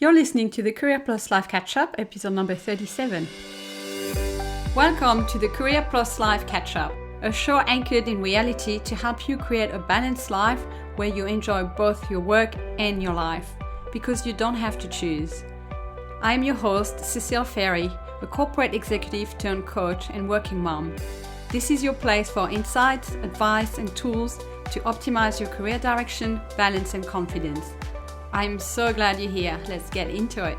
You're listening to the Career Plus Life Catch-Up, episode number 37. Welcome to the Career Plus Life Catch-Up, a show anchored in reality to help you create a balanced life where you enjoy both your work and your life, because you don't have to choose. I'm your host, Cecile Ferry, a corporate executive turned coach and working mom. This is your place for insights, advice, and tools to optimize your career direction, balance, and confidence. I'm so glad you're here. Let's get into it.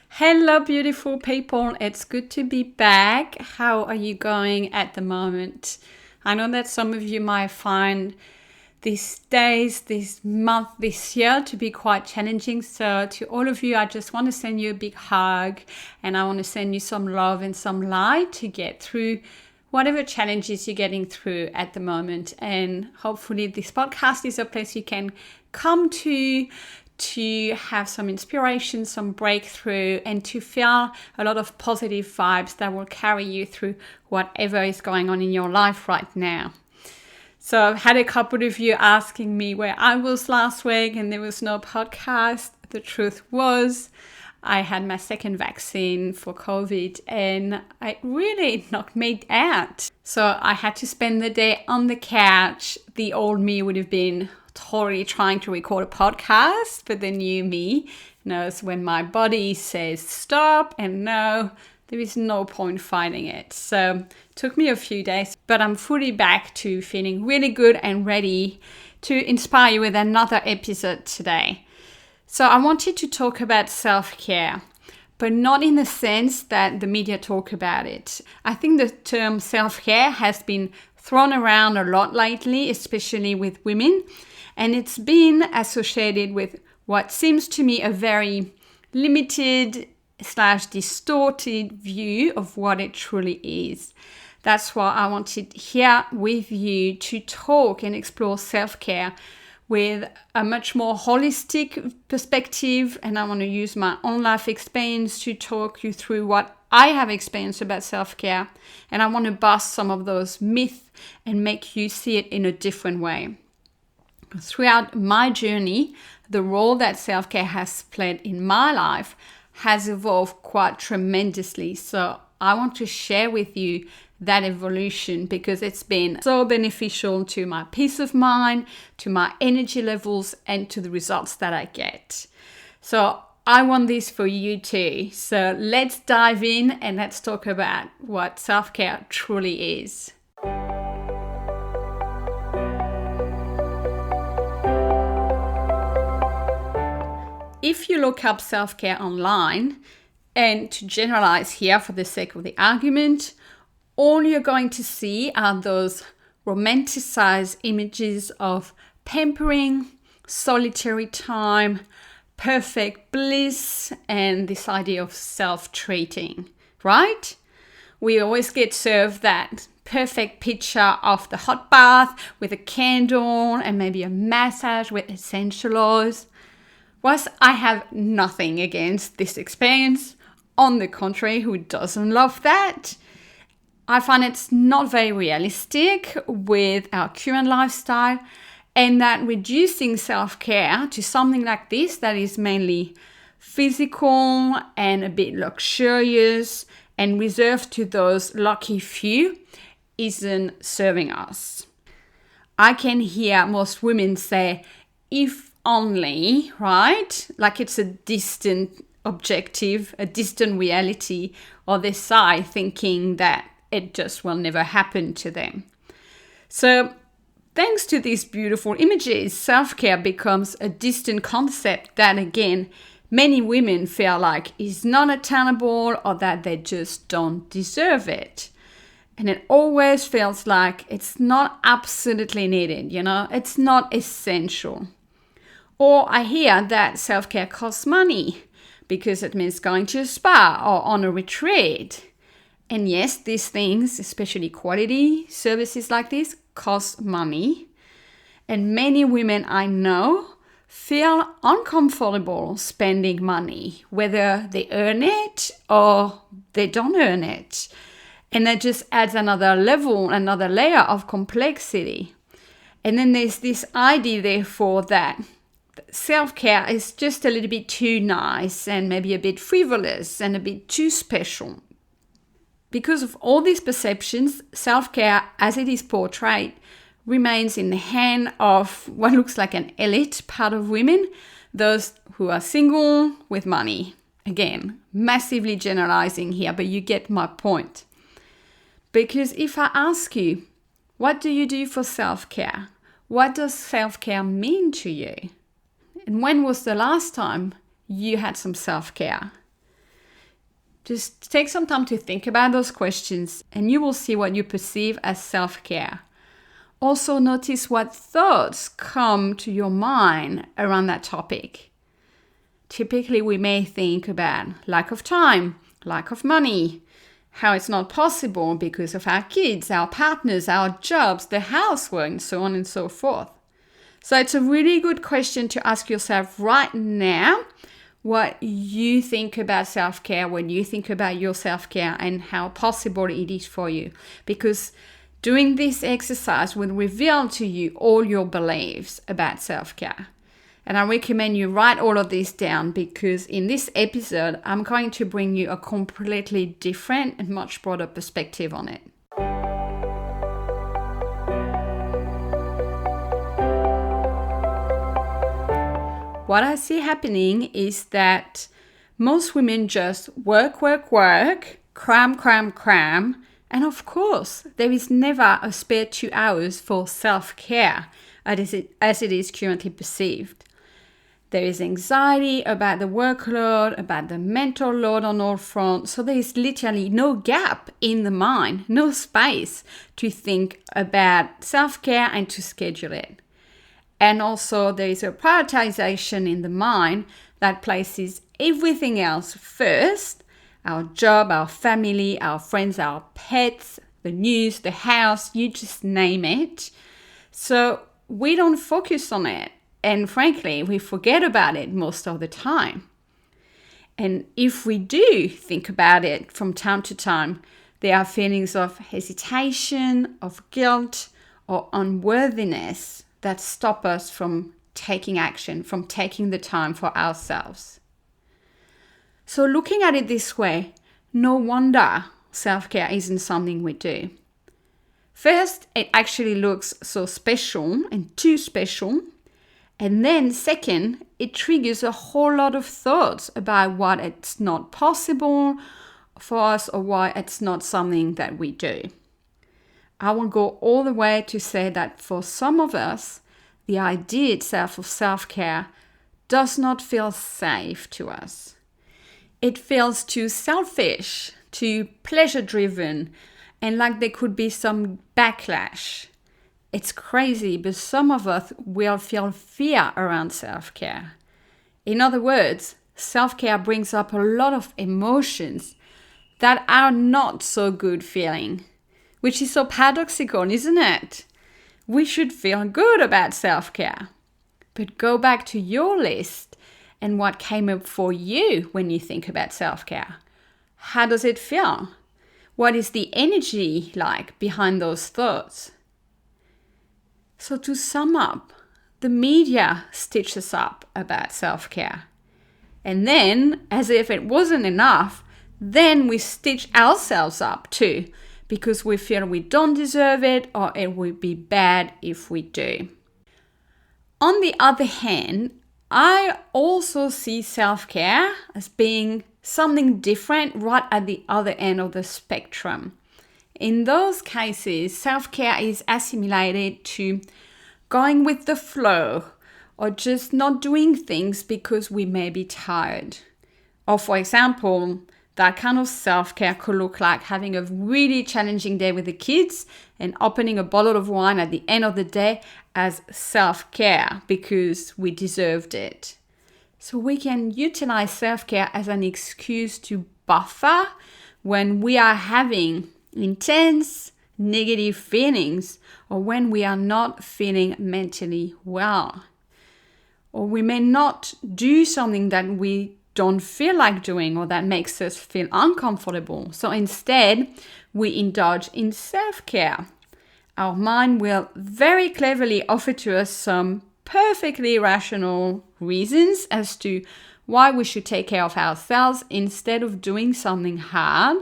Hello, beautiful people. It's good to be back. How are you going at the moment? I know that some of you might find these days, this month, this year to be quite challenging. So to all of you, I just want to send you a big hug and I want to send you some love and some light to get through whatever challenges you're getting through at the moment. And hopefully this podcast is a place you can come to have some inspiration, some breakthrough, and to feel a lot of positive vibes that will carry you through whatever is going on in your life right now. So I've had a couple of you asking me where I was last week and there was no podcast. The truth was I had my second vaccine for COVID and it really knocked me out. So I had to spend the day on the couch. The old me would have been totally trying to record a podcast, but the new me knows when my body says stop and no, there is no point fighting it. So it took me a few days, but I'm fully back to feeling really good and ready to inspire you with another episode today. So I wanted to talk about self-care, but not in the sense that the media talk about it. I think the term self-care has been thrown around a lot lately, especially with women, and it's been associated with what seems to me a very limited / distorted view of what it truly is. That's why I wanted here with you to talk and explore self-care with a much more holistic perspective, and I want to use my own life experience to talk you through what I have experienced about self-care, and I want to bust some of those myths and make you see it in a different way. Throughout my journey, the role that self-care has played in my life has evolved quite tremendously. So I want to share with you that evolution because it's been so beneficial to my peace of mind, to my energy levels, and to the results that I get. So I want this for you too. So let's dive in and let's talk about what self-care truly is. If you look up self-care online, and to generalize here for the sake of the argument, all you're going to see are those romanticized images of pampering, solitary time, perfect bliss, and this idea of self-treating, right? We always get served that perfect picture of the hot bath with a candle and maybe a massage with essential oils. Whilst I have nothing against this experience, on the contrary, who doesn't love that? I find it's not very realistic with our current lifestyle, and that reducing self-care to something like this that is mainly physical and a bit luxurious and reserved to those lucky few isn't serving us. I can hear most women say, if only, right? Like it's a distant objective, a distant reality, or they sigh thinking that it just will never happen to them. So thanks to these beautiful images, self-care becomes a distant concept that again, many women feel like is not attainable or that they just don't deserve it. And it always feels like it's not absolutely needed, it's not essential. Or I hear that self-care costs money because it means going to a spa or on a retreat. And yes, these things, especially quality services like this, cost money. And many women I know feel uncomfortable spending money, whether they earn it or they don't earn it. And that just adds another level, another layer of complexity. And then there's this idea, therefore, that self-care is just a little bit too nice and maybe a bit frivolous and a bit too special. Because of all these perceptions, self-care, as it is portrayed, remains in the hand of what looks like an elite part of women, those who are single with money. Again, massively generalizing here, but you get my point. Because if I ask you, what do you do for self-care? What does self-care mean to you? And when was the last time you had some self-care? Just take some time to think about those questions and you will see what you perceive as self-care. Also notice what thoughts come to your mind around that topic. Typically, we may think about lack of time, lack of money, how it's not possible because of our kids, our partners, our jobs, the housework, and so on and so forth. So it's a really good question to ask yourself right now what you think about self-care when you think about your self-care and how possible it is for you. Because doing this exercise will reveal to you all your beliefs about self-care. And I recommend you write all of this down because in this episode, I'm going to bring you a completely different and much broader perspective on it. What I see happening is that most women just work, cram. And of course, there is never a spare 2 hours for self-care as it is currently perceived. There is anxiety about the workload, about the mental load on all fronts. So there is literally no gap in the mind, no space to think about self-care and to schedule it. And also there is a prioritization in the mind that places everything else first: our job, our family, our friends, our pets, the news, the house, you just name it. So we don't focus on it. And frankly, we forget about it most of the time. And if we do think about it from time to time, there are feelings of hesitation, of guilt, or unworthiness that stop us from taking action, from taking the time for ourselves. So looking at it this way, no wonder self-care isn't something we do. First, it actually looks so special and too special. And then second, it triggers a whole lot of thoughts about what it's not possible for us or why it's not something that we do. I will go all the way to say that for some of us, the idea itself of self-care does not feel safe to us. It feels too selfish, too pleasure-driven, and like there could be some backlash. It's crazy, but some of us will feel fear around self-care. In other words, self-care brings up a lot of emotions that are not so good feeling, which is so paradoxical, isn't it? We should feel good about self-care. But go back to your list and what came up for you when you think about self-care. How does it feel? What is the energy like behind those thoughts? So to sum up, the media stitches up about self-care. And then, as if it wasn't enough, then we stitch ourselves up too, because we feel we don't deserve it or it would be bad if we do. On the other hand, I also see self-care as being something different right at the other end of the spectrum. In those cases, self-care is assimilated to going with the flow or just not doing things because we may be tired. Or for example, that kind of self-care could look like having a really challenging day with the kids and opening a bottle of wine at the end of the day as self-care because we deserved it. So we can utilize self-care as an excuse to buffer when we are having intense negative feelings or when we are not feeling mentally well. Or we may not do something that we don't feel like doing or that makes us feel uncomfortable. So instead, we indulge in self-care. Our mind will very cleverly offer to us some perfectly rational reasons as to why we should take care of ourselves instead of doing something hard,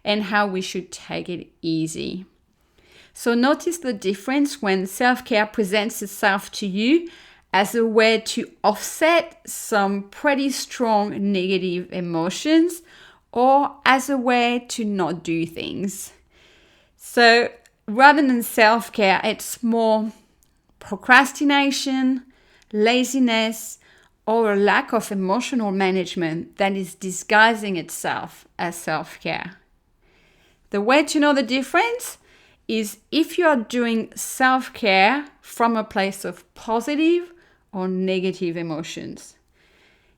and how we should take it easy. So notice the difference when self-care presents itself to you as a way to offset some pretty strong negative emotions, or as a way to not do things. So rather than self-care, it's more procrastination, laziness, or a lack of emotional management that is disguising itself as self-care. The way to know the difference is if you are doing self-care from a place of positive or negative emotions.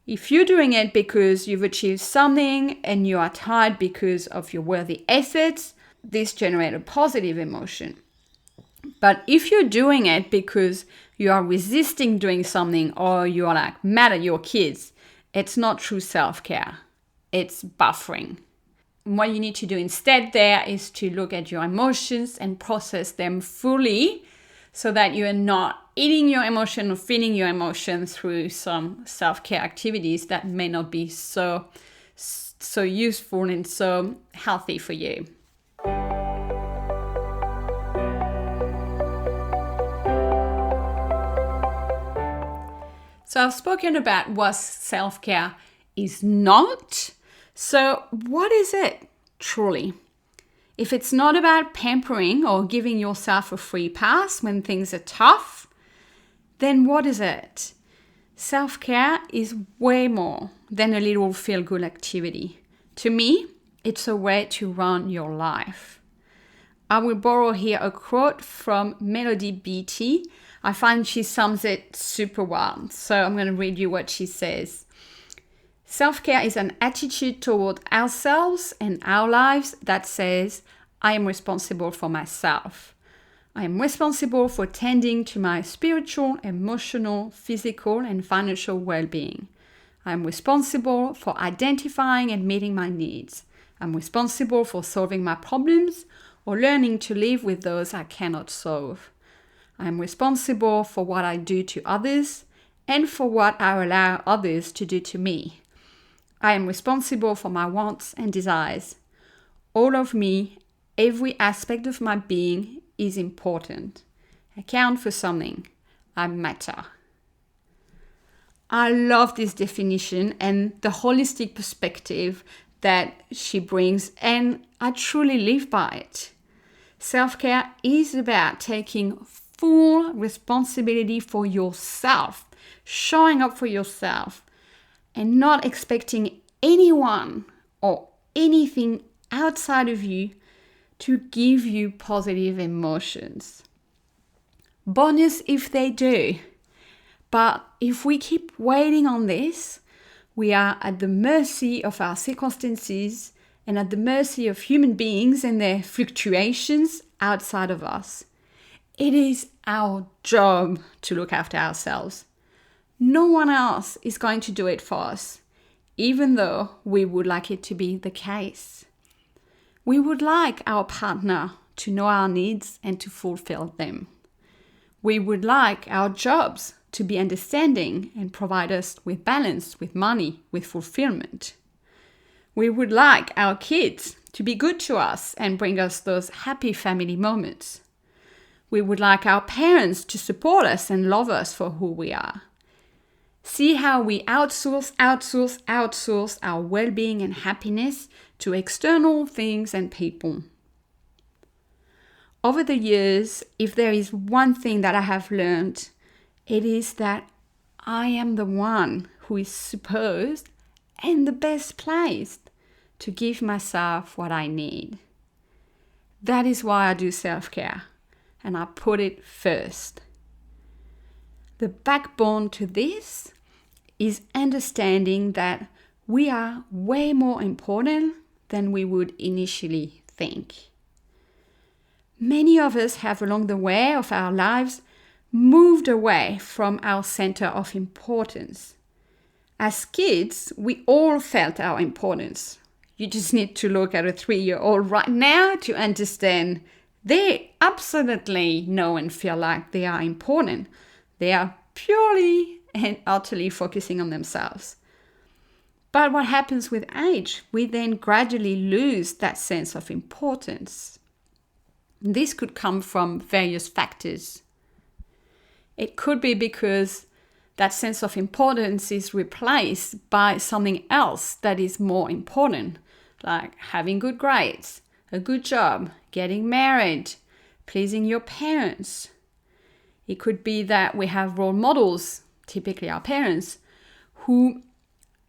If you're doing it because you've achieved something and you are tired because of your worthy efforts, this generates a positive emotion. But if you're doing it because you are resisting doing something, or you are like mad at your kids, it's not true self-care. It's buffering. What you need to do instead there is to look at your emotions and process them fully, so that you are not eating your emotion or feeding your emotion through some self-care activities that may not be so useful and so healthy for you. So I've spoken about what self-care is not. So what is it truly? If it's not about pampering or giving yourself a free pass when things are tough, then what is it? Self-care is way more than a little feel-good activity. To me, it's a way to run your life. I will borrow here a quote from Melody Beattie. I find she sums it super well. So I'm going to read you what she says. Self-care is an attitude toward ourselves and our lives that says, I am responsible for myself. I am responsible for tending to my spiritual, emotional, physical, and financial well-being. I am responsible for identifying and meeting my needs. I'm responsible for solving my problems or learning to live with those I cannot solve. I am responsible for what I do to others and for what I allow others to do to me. I am responsible for my wants and desires. All of me, every aspect of my being is important. I count for something. I matter. I love this definition and the holistic perspective that she brings, and I truly live by it. Self-care is about taking full responsibility for yourself, showing up for yourself, and not expecting anyone or anything outside of you to give you positive emotions. Bonus if they do. But if we keep waiting on this, we are at the mercy of our circumstances and at the mercy of human beings and their fluctuations outside of us. It is our job to look after ourselves. No one else is going to do it for us, even though we would like it to be the case. We would like our partner to know our needs and to fulfill them. We would like our jobs to be understanding and provide us with balance, with money, with fulfillment. We would like our kids to be good to us and bring us those happy family moments. We would like our parents to support us and love us for who we are. See how we outsource our well-being and happiness to external things and people. Over the years, if there is one thing that I have learned, it is that I am the one who is supposed and the best placed to give myself what I need. That is why I do self-care, and I put it first. The backbone to this is understanding that we are way more important than we would initially think. Many of us have along the way of our lives moved away from our center of importance. As kids, we all felt our importance. You just need to look at a 3-year-old right now to understand they absolutely know and feel like they are important. They are purely and utterly focusing on themselves. But what happens with age? We then gradually lose that sense of importance. This could come from various factors. It could be because that sense of importance is replaced by something else that is more important, like having good grades, a good job, getting married, pleasing your parents. It could be that we have role models, typically our parents, who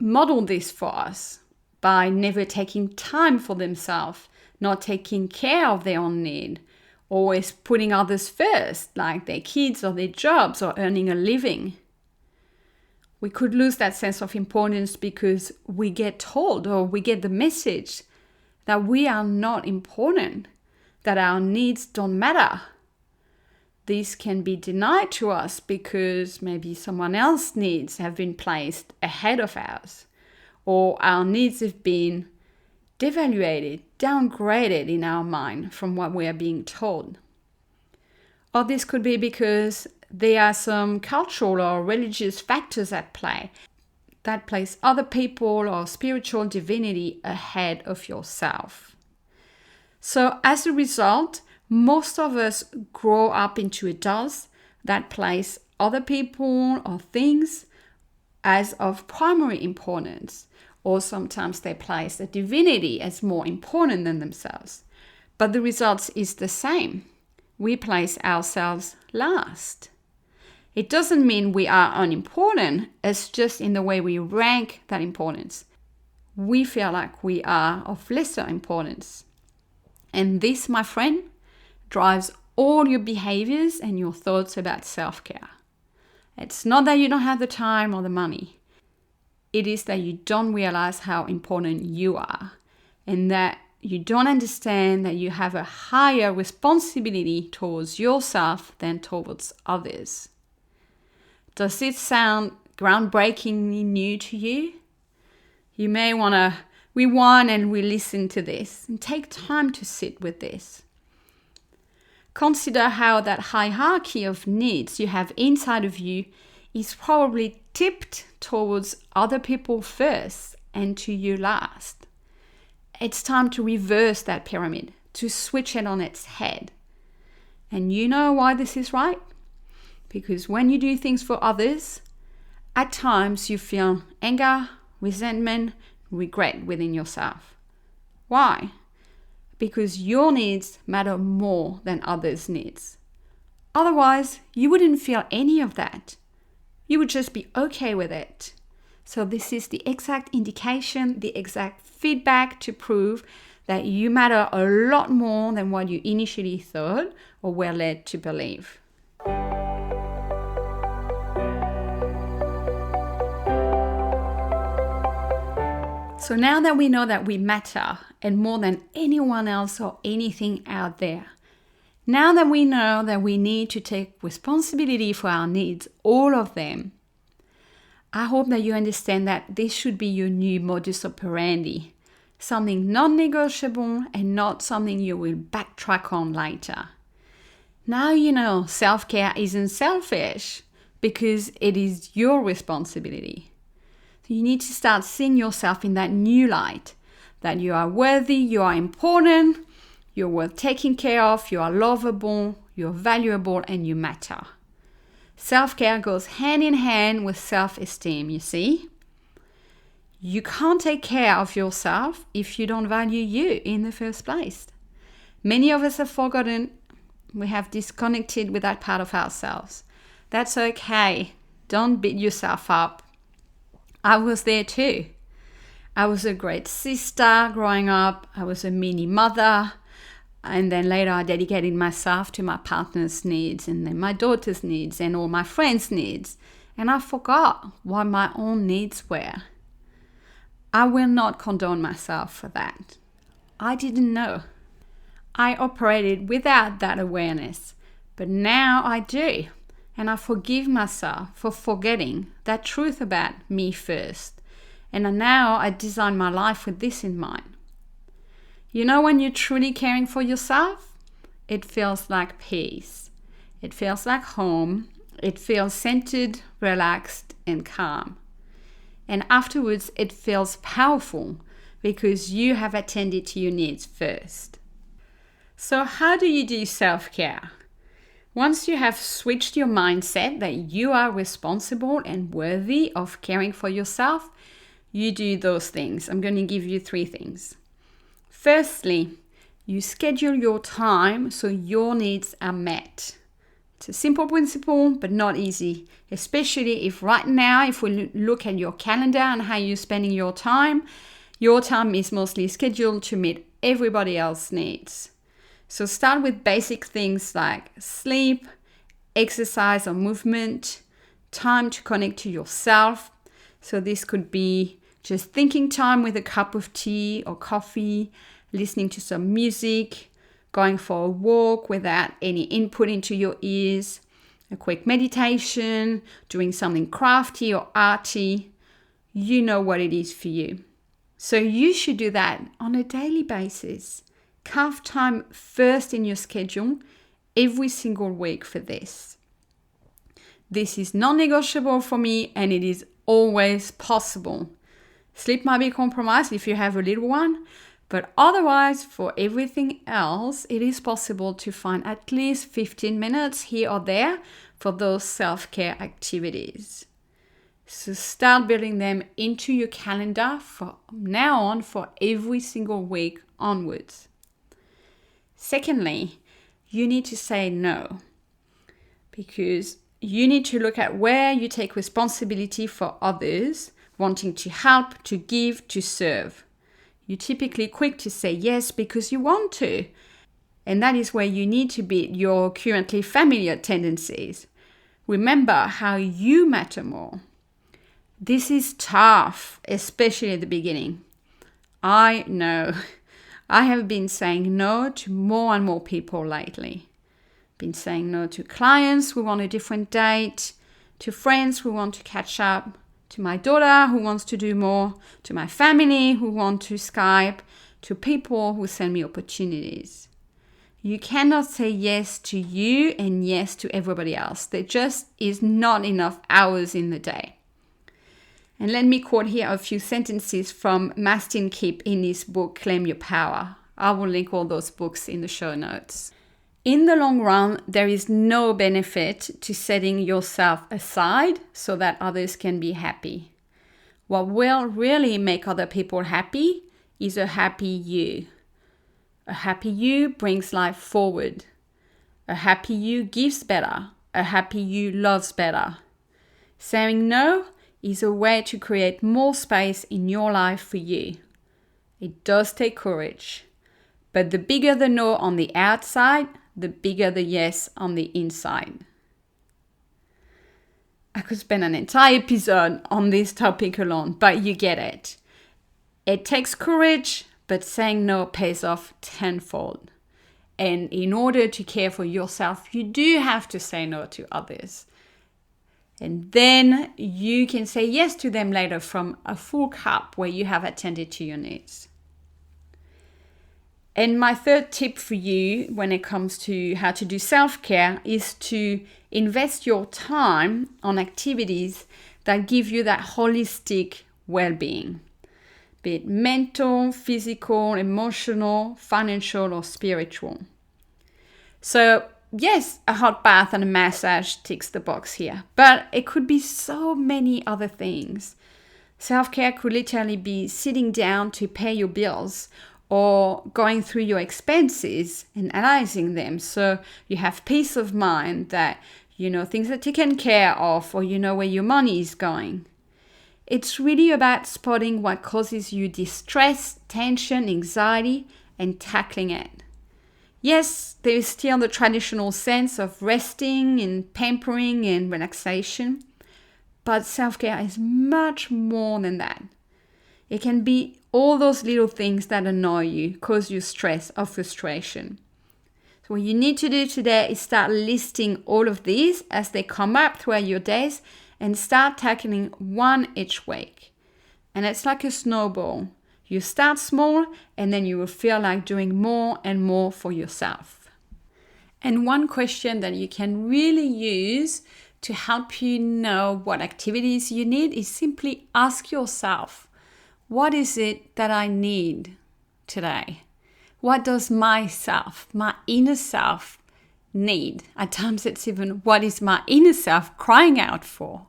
model this for us by never taking time for themselves, not taking care of their own need, always putting others first, like their kids or their jobs or earning a living. We could lose that sense of importance because we get told or we get the message that we are not important, that our needs don't matter. This can be denied to us because maybe someone else's needs have been placed ahead of ours, or our needs have been devaluated, downgraded in our mind from what we are being told. Or this could be because there are some cultural or religious factors at play that place other people or spiritual divinity ahead of yourself. So as a result, most of us grow up into adults that place other people or things as of primary importance, or sometimes they place a divinity as more important than themselves. But the result is the same. We place ourselves last. It doesn't mean we are unimportant, it's just in the way we rank that importance. We feel like we are of lesser importance. And this, my friend, drives all your behaviors and your thoughts about self-care. It's not that you don't have the time or the money. It is that you don't realize how important you are and that you don't understand that you have a higher responsibility towards yourself than towards others. Does it sound groundbreakingly new to you? You may want to rewind and re-listen to this and take time to sit with this. Consider how that hierarchy of needs you have inside of you is probably tipped towards other people first and to you last. It's time to reverse that pyramid, to switch it on its head. And you know why this is right? Because when you do things for others, at times you feel anger, resentment, regret within yourself. Why? Because your needs matter more than others' needs. Otherwise, you wouldn't feel any of that. You would just be okay with it. So this is the exact indication, the exact feedback to prove that you matter a lot more than what you initially thought or were led to believe. So now that we know that we matter and more than anyone else or anything out there, now that we know that we need to take responsibility for our needs, all of them, I hope that you understand that this should be your new modus operandi, something non-negotiable and not something you will backtrack on later. Now you know self-care isn't selfish because it is your responsibility. So you need to start seeing yourself in that new light, that you are worthy, you are important, you're worth taking care of, you are lovable, you're valuable, and you matter. Self-care goes hand in hand with self-esteem, you see? You can't take care of yourself if you don't value you in the first place. Many of us have forgotten, we have disconnected with that part of ourselves. That's okay. Don't beat yourself up. I was there too. I was a great sister growing up. I was a mini mother. And then later I dedicated myself to my partner's needs and then my daughter's needs and all my friends' needs. And I forgot what my own needs were. I will not condone myself for that. I didn't know. I operated without that awareness. But now I do. And I forgive myself for forgetting that truth about me first. And now I design my life with this in mind. You know, when you're truly caring for yourself, it feels like peace. It feels like home. It feels centered, relaxed, and calm. And afterwards, it feels powerful because you have attended to your needs first. So how do you do self-care? Once you have switched your mindset that you are responsible and worthy of caring for yourself, you do those things. I'm going to give you 3 things. Firstly, you schedule your time so your needs are met. It's a simple principle, but not easy, especially if right now, if we look at your calendar and how you're spending your time is mostly scheduled to meet everybody else's needs. So start with basic things like sleep, exercise or movement, time to connect to yourself. So this could be just thinking time with a cup of tea or coffee, listening to some music, going for a walk without any input into your ears, a quick meditation, doing something crafty or arty. You know what it is for you. So you should do that on a daily basis. Carve time first in your schedule every single week for this. This is non-negotiable for me and it is always possible. Sleep might be compromised if you have a little one, but otherwise for everything else, it is possible to find at least 15 minutes here or there for those self-care activities. So start building them into your calendar from now on for every single week onwards. Secondly, you need to say no, because you need to look at where you take responsibility for others, wanting to help, to give, to serve. You're typically quick to say yes because you want to, and that is where you need to beat your currently familiar tendencies. Remember how you matter more. This is tough, especially at the beginning. I know. I have been saying no to more and more people lately. Been saying no to clients who want a different date, to friends who want to catch up, to my daughter who wants to do more, to my family who want to Skype, to people who send me opportunities. You cannot say yes to you and yes to everybody else. There just is not enough hours in the day. And let me quote here a few sentences from Mastin Kipp in his book, Claim Your Power. I will link all those books in the show notes. In the long run, there is no benefit to setting yourself aside so that others can be happy. What will really make other people happy is a happy you. A happy you brings life forward. A happy you gives better. A happy you loves better. Saying no is a way to create more space in your life for you. It does take courage, but the bigger the no on the outside, the bigger the yes on the inside. I could spend an entire episode on this topic alone, but you get it. It takes courage, but saying no pays off tenfold. And in order to care for yourself, you do have to say no to others. And then you can say yes to them later from a full cup where you have attended to your needs. And my third tip for you when it comes to how to do self-care is to invest your time on activities that give you that holistic well-being, be it mental, physical, emotional, financial, or spiritual. So yes, a hot bath and a massage ticks the box here, but it could be so many other things. Self-care could literally be sitting down to pay your bills or going through your expenses and analyzing them so you have peace of mind that you know things are taken care of or you know where your money is going. It's really about spotting what causes you distress, tension, anxiety, and tackling it. Yes, there is still the traditional sense of resting and pampering and relaxation, but self-care is much more than that. It can be all those little things that annoy you, cause you stress or frustration. So what you need to do today is start listing all of these as they come up throughout your days and start tackling one each week. And it's like a snowball. You start small and then you will feel like doing more and more for yourself. And one question that you can really use to help you know what activities you need is simply ask yourself, what is it that I need today? What does myself, my inner self, need? At times it's even, what is my inner self crying out for?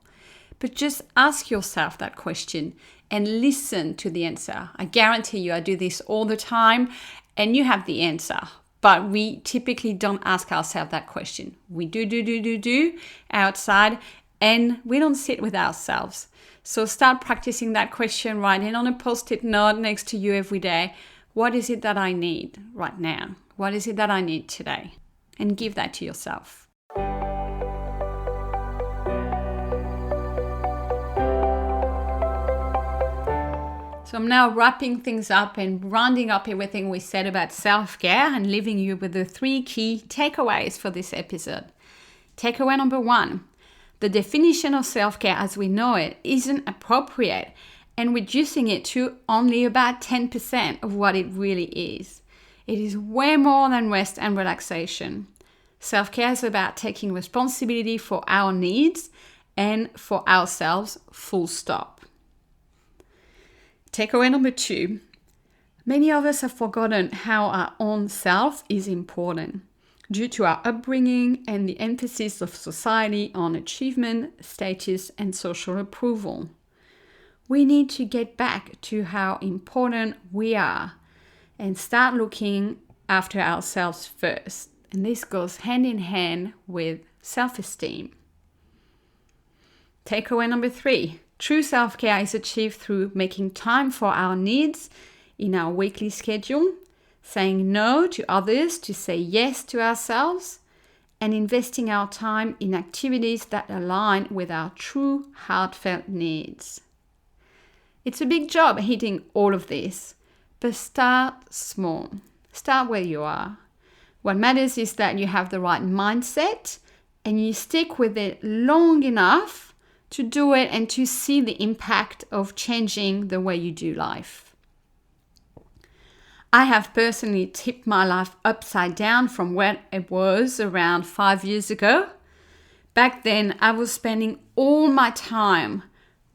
But just ask yourself that question and listen to the answer. I guarantee you, I do this all the time and you have the answer. But we typically don't ask ourselves that question. We do outside and we don't sit with ourselves. So start practicing that question, write it on a post-it note next to you every day. What is it that I need right now? What is it that I need today? And give that to yourself. So I'm now wrapping things up and rounding up everything we said about self-care and leaving you with the 3 key takeaways for this episode. Takeaway number 1, the definition of self-care as we know it isn't appropriate and reducing it to only about 10% of what it really is. It is way more than rest and relaxation. Self-care is about taking responsibility for our needs and for ourselves, full stop. Takeaway number 2, many of us have forgotten how our own self is important due to our upbringing and the emphasis of society on achievement, status, and social approval. We need to get back to how important we are and start looking after ourselves first. And this goes hand in hand with self-esteem. Takeaway number 3, true self-care is achieved through making time for our needs in our weekly schedule, saying no to others to say yes to ourselves, and investing our time in activities that align with our true heartfelt needs. It's a big job hitting all of this, but start small. Start where you are. What matters is that you have the right mindset and you stick with it long enough to do it and to see the impact of changing the way you do life. I have personally tipped my life upside down from where it was around 5 years ago. Back then, I was spending all my time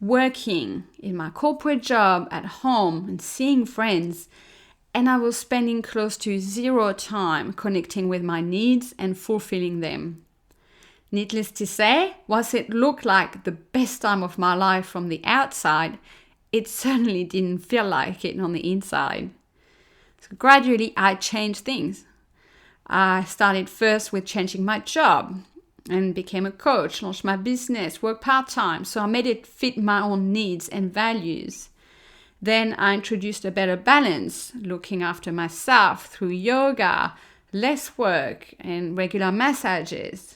working in my corporate job at home and seeing friends, and I was spending close to 0 time connecting with my needs and fulfilling them. Needless to say, whilst it looked like the best time of my life from the outside, it certainly didn't feel like it on the inside. So gradually, I changed things. I started first with changing my job and became a coach, launched my business, worked part-time, so I made it fit my own needs and values. Then I introduced a better balance, looking after myself through yoga, less work, and regular massages.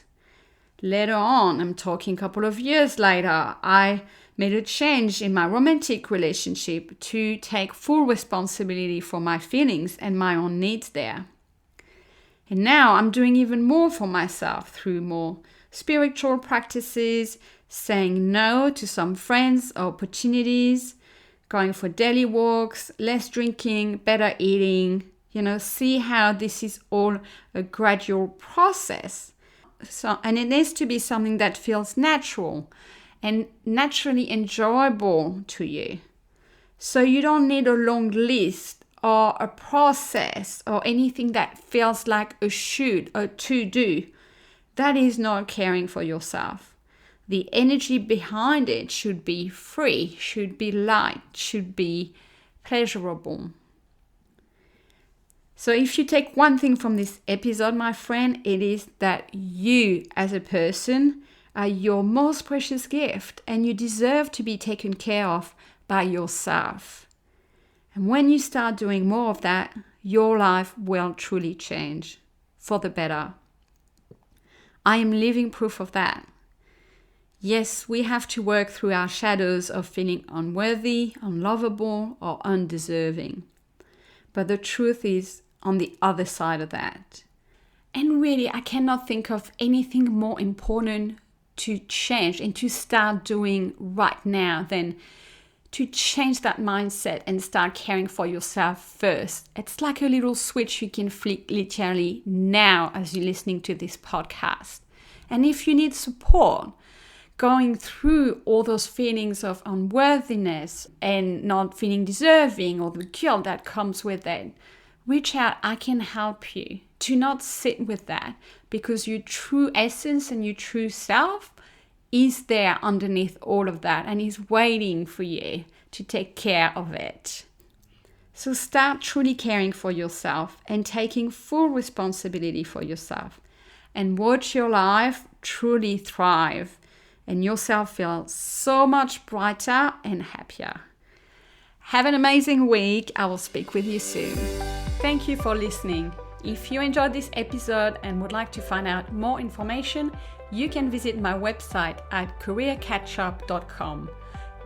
Later on, I'm talking a couple of years later, I made a change in my romantic relationship to take full responsibility for my feelings and my own needs there. And now I'm doing even more for myself through more spiritual practices, saying no to some friends or opportunities, going for daily walks, less drinking, better eating. See how this is all a gradual process. And it needs to be something that feels natural and naturally enjoyable to you. So you don't need a long list or a process or anything that feels like a should or to do. That is not caring for yourself. The energy behind it should be free, should be light, should be pleasurable. So if you take one thing from this episode, my friend, it is that you as a person are your most precious gift and you deserve to be taken care of by yourself. And when you start doing more of that, your life will truly change for the better. I am living proof of that. Yes, we have to work through our shadows of feeling unworthy, unlovable, or undeserving. But the truth is on the other side of that. And really, I cannot think of anything more important to change and to start doing right now than to change that mindset and start caring for yourself first. It's like a little switch you can flick literally now as you're listening to this podcast. And if you need support, going through all those feelings of unworthiness and not feeling deserving or the guilt that comes with it, reach out. I can help you. Do not sit with that, because your true essence and your true self is there underneath all of that and is waiting for you to take care of it. So start truly caring for yourself and taking full responsibility for yourself, and watch your life truly thrive and yourself feel so much brighter and happier. Have an amazing week. I will speak with you soon. Thank you for listening. If you enjoyed this episode and would like to find out more information, you can visit my website at careercatchup.com.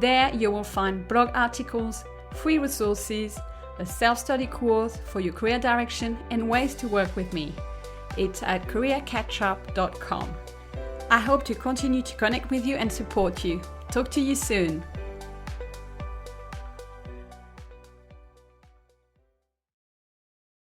There you will find blog articles, free resources, a self-study course for your career direction, and ways to work with me. It's at careercatchup.com. I hope to continue to connect with you and support you. Talk to you soon.